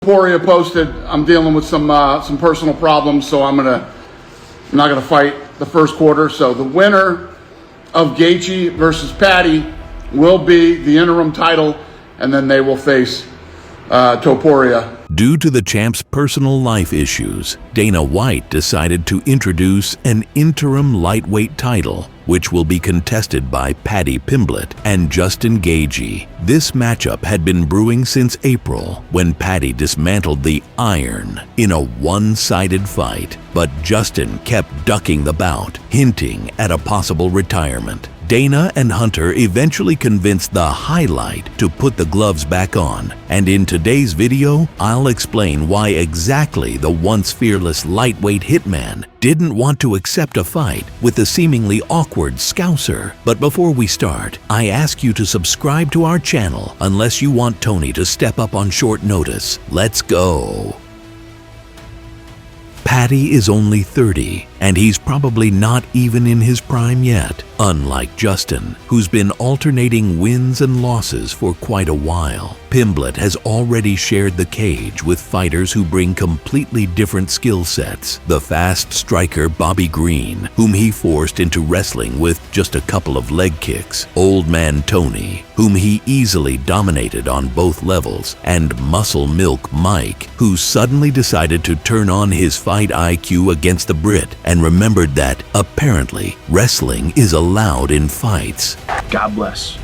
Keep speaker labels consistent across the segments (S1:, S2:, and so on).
S1: Topuria posted, I'm dealing with some personal problems, so I'm not gonna fight the first quarter. So the winner of Gaethje versus Paddy will be the interim title, and then they will face Topuria.
S2: Due to the champ's personal life issues, Dana White decided to introduce an interim lightweight title, which will be contested by Paddy Pimblett and Justin Gaethje. This matchup had been brewing since April, when Paddy dismantled the Iron in a one-sided fight, but Justin kept ducking the bout, hinting at a possible retirement. Dana and Hunter eventually convinced the Highlight to put the gloves back on, and in today's video, I'll explain why exactly the once fearless lightweight hitman didn't want to accept a fight with the seemingly awkward Scouser. But before we start, I ask you to subscribe to our channel unless you want Tony to step up on short notice. Let's go! Paddy is only 30, and he's probably not even in his prime yet, unlike Justin, who's been alternating wins and losses for quite a while. Pimblett has already shared the cage with fighters who bring completely different skill sets. The fast striker Bobby Green, whom he forced into wrestling with just a couple of leg kicks, Old Man Tony, whom he easily dominated on both levels, and Muscle Milk Mike, who suddenly decided to turn on his fight IQ against the Brit and remembered that, apparently, wrestling is allowed in fights.
S3: God bless.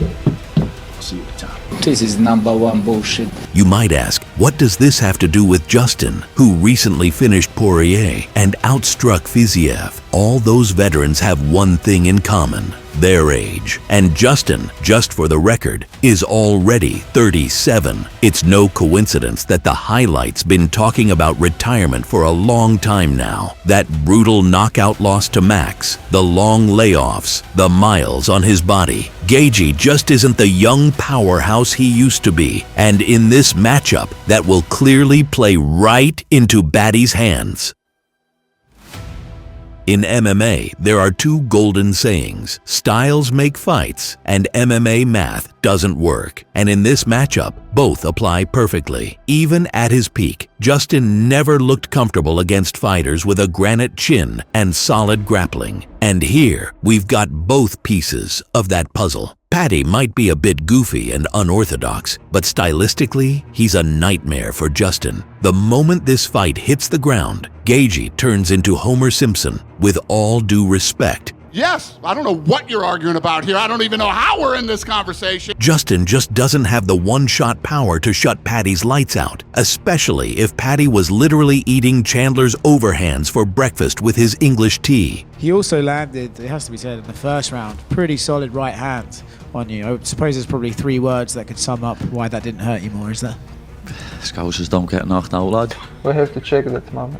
S3: I'll see you at the top.
S4: This is #1 bullshit.
S2: You might ask, what does this have to do with Justin, who recently finished Poirier and outstruck Fiziev? All those veterans have one thing in common: their age. And Justin, just for the record, is already 37. It's no coincidence that the Highlight's been talking about retirement for a long time now. That brutal knockout loss to Max, the long layoffs, the miles on his body. Gaethje just isn't the young powerhouse he used to be, and in this matchup, that will clearly play right into Baddy's hands. In MMA, there are two golden sayings: styles make fights, and MMA math doesn't work. And in this matchup, both apply perfectly. Even at his peak, Justin never looked comfortable against fighters with a granite chin and solid grappling. And here, we've got both pieces of that puzzle. Paddy might be a bit goofy and unorthodox, but stylistically, he's a nightmare for Justin. The moment this fight hits the ground, Gaethje turns into Homer Simpson. With all due respect,
S1: Yes, I don't know what you're arguing about here. I don't even know how we're in this conversation.
S2: Justin just doesn't have the one-shot power to shut Paddy's lights out, especially if Paddy was literally eating Chandler's overhands for breakfast with his English tea.
S5: He also landed, it has to be said, in the first round, pretty solid right hand on you. I suppose there's probably 3 words that could sum up why that didn't hurt you more, is there?
S6: Scousers don't get knocked out, lad.
S7: We have to check that, mom.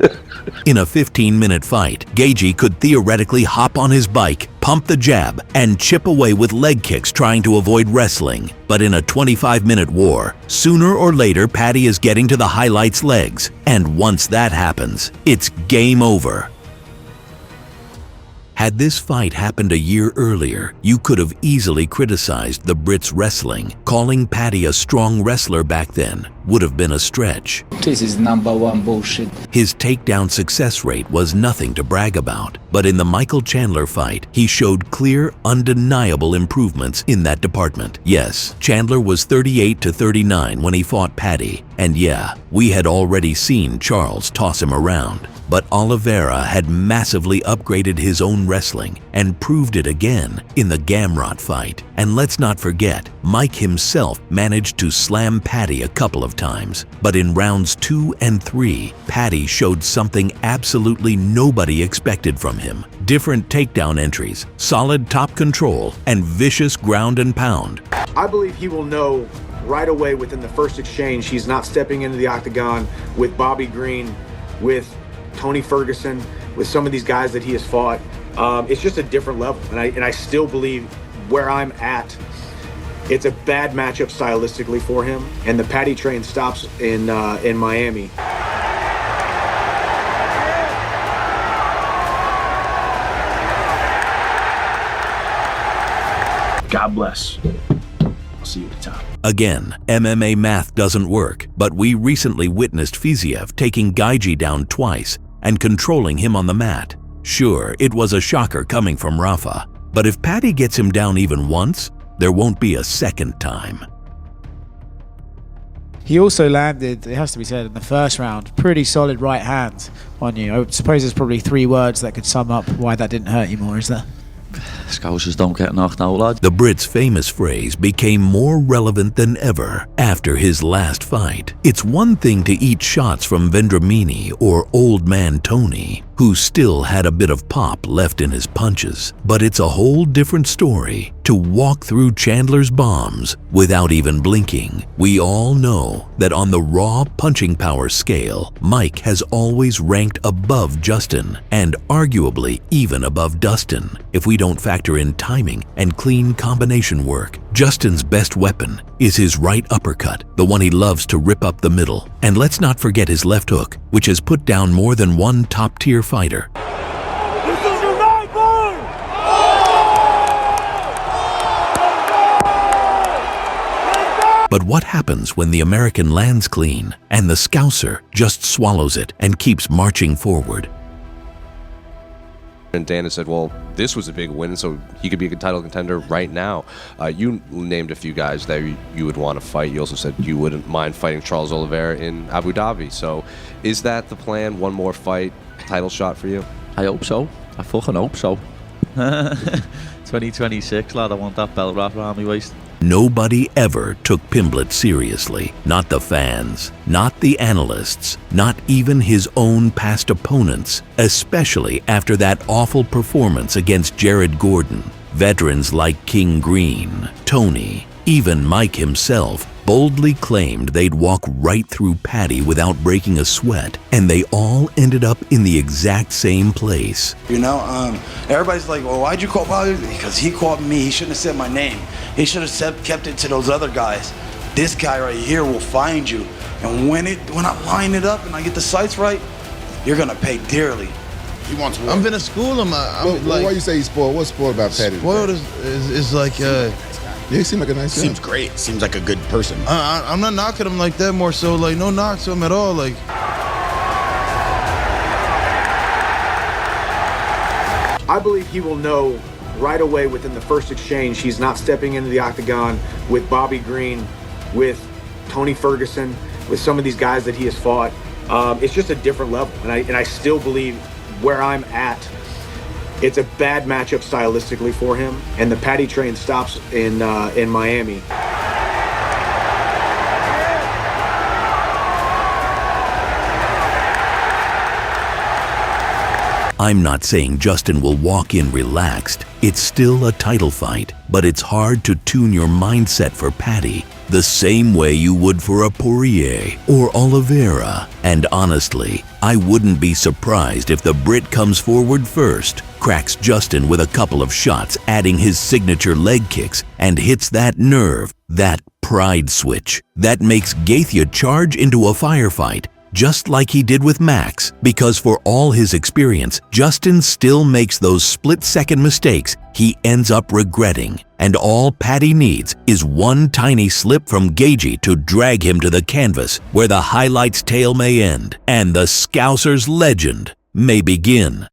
S2: In a 15-minute fight, Gaethje could theoretically hop on his bike, pump the jab, and chip away with leg kicks trying to avoid wrestling. But in a 25-minute war, sooner or later Paddy is getting to the Highlight's legs, and once that happens, it's game over. Had this fight happened a year earlier, you could have easily criticized the Brits' wrestling. Calling Paddy a strong wrestler back then would have been a stretch.
S4: This is #1 bullshit.
S2: His takedown success rate was nothing to brag about, but in the Michael Chandler fight, he showed clear, undeniable improvements in that department. Yes, Chandler was 38-39 when he fought Paddy, and yeah, we had already seen Charles toss him around. But Oliveira had massively upgraded his own wrestling and proved it again in the Gamrot fight. And let's not forget, Mike himself managed to slam Paddy a couple of times. But in rounds 2 and 3, Paddy showed something absolutely nobody expected from him. Different takedown entries, solid top control, and vicious ground and pound.
S8: I believe he will know right away within the first exchange he's not stepping into the octagon with Bobby Green, with Tony Ferguson, with some of these guys that he has fought. It's just a different level, and I still believe where I'm at, it's a bad matchup stylistically for him, and the Paddy train stops in Miami.
S3: God bless. I'll see you. see you at the top.
S2: Again, MMA math doesn't work, but we recently witnessed Fiziev taking Gaethje down twice and controlling him on the mat. Sure, it was a shocker coming from Rafa, but if Paddy gets him down even once, there won't be a second time.
S5: He also landed, it has to be said, in the first round, pretty solid right hand on you. I suppose there's probably 3 words that could sum up why that didn't hurt you more, is there?
S6: Scousers don't get knocked out, lad.
S2: The Brit's famous phrase became more relevant than ever after his last fight. It's one thing to eat shots from Vendramini or Old Man Tony, who still had a bit of pop left in his punches, but it's a whole different story to walk through Chandler's bombs without even blinking. We all know that on the raw punching power scale, Mike has always ranked above Justin and arguably even above Dustin. If we don't factor in timing and clean combination work, Justin's best weapon is his right uppercut, the one he loves to rip up the middle. And let's not forget his left hook, which has put down more than one top-tier fighter. But what happens when the American lands clean and the Scouser just swallows it and keeps marching forward?
S7: And Dana said, well, this was a big win, so he could be a title contender right now. You named a few guys that you would want to fight. You also said you wouldn't mind fighting Charles Oliveira in Abu Dhabi. So is that the plan? One more fight, title shot for you?
S6: I hope so. I fucking hope so. 2026, lad, I want that belt wrapped around my waist.
S2: Nobody ever took Pimblett seriously. Not the fans, not the analysts, not even his own past opponents, especially after that awful performance against Jared Gordon. Veterans like King Green, Tony, even Mike himself boldly claimed they'd walk right through Paddy without breaking a sweat, and they all ended up in the exact same place.
S9: You know, everybody's like, well, why'd you call Bobby? Because he called me. He shouldn't have said my name. He should have kept it to those other guys. This guy right here will find you. And when I line it up and I get the sights right, you're going to pay dearly.
S10: He wants war.
S11: I'm gonna school him.
S10: Why you say he's spoiled? What's spoiled about Paddy?
S11: Spoiled is like,
S10: yeah, he seems like a nice guy.
S3: Seems great. Seems like a good person.
S11: I'm not knocking him like that. More so, like, no knocks to him at all. Like,
S8: I believe he will know right away within the first exchange he's not stepping into the octagon with Bobby Green, with Tony Ferguson, with some of these guys that he has fought. It's just a different level, and I still believe where I'm at, it's a bad matchup stylistically for him, and the Paddy train stops in Miami.
S2: I'm not saying Justin will walk in relaxed. It's still a title fight, but it's hard to tune your mindset for Paddy the same way you would for a Poirier or Oliveira. And honestly, I wouldn't be surprised if the Brit comes forward first, cracks Justin with a couple of shots, adding his signature leg kicks, and hits that nerve, that pride switch, that makes Gaethje charge into a firefight, just like he did with Max, because for all his experience, Justin still makes those split-second mistakes he ends up regretting. And all Paddy needs is one tiny slip from Gaethje to drag him to the canvas where the highlights tale may end and the Scouser's legend may begin.